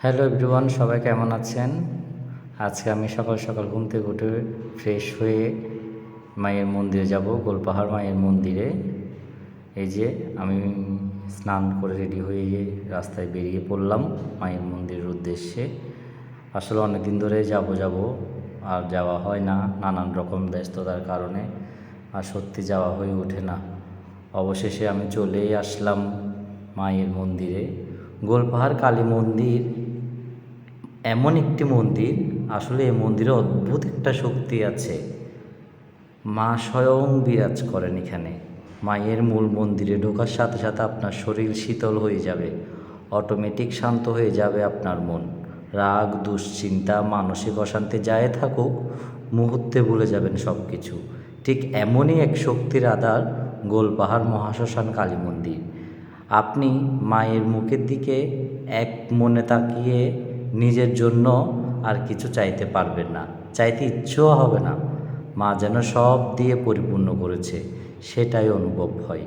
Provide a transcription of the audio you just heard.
Hello everyone, সবাই কেমন আছেন? আজকে আমি সকাল সকাল ঘুম থেকে উঠে ফ্রেশ হয়ে মায়ের মন্দিরে যাব, গোলপাহাড় মায়ের মন্দিরে। এই যে আমি স্নান করে রেডি হয়ে রাস্তায় বেরিয়ে পড়লাম মায়ের মন্দিরের উদ্দেশ্যে। আসলে অনেক দিন ধরে যাব আর যাওয়া হয় না, নানান রকম ব্যস্ততার কারণে আর সত্যি যাওয়া হয়ে ওঠে না। অবশেষে আমি চলেই আসলাম মায়ের মন্দিরে। গোলপাহাড় কালী মন্দির এমন একটি মন্দির, আসলে এই মন্দিরে অদ্ভুত একটা শক্তি আছে। মা স্বয়ং বিরাজ করেন এখানে। মায়ের মূল মন্দিরে ঢোকার সাথে সাথে আপনার শরীর শীতল হয়ে যাবে, অটোমেটিক শান্ত হয়ে যাবে আপনার মন। রাগ, দুশ্চিন্তা, মানসিক অশান্তি যাই থাকুক, মুহূর্তে ভুলে যাবেন সব কিছু। ঠিক এমনই এক শক্তির আধার গোলপাহাড় মহাশ্মশান কালী মন্দির। আপনি মায়ের মুখের দিকে এক মনে তাকিয়ে নিজের জন্য আর কিছু চাইতে পারবেন না, চাইতে ইচ্ছেও হবে না। মা যেন সব দিয়ে পরিপূর্ণ করেছে, সেটাই অনুভব হয়।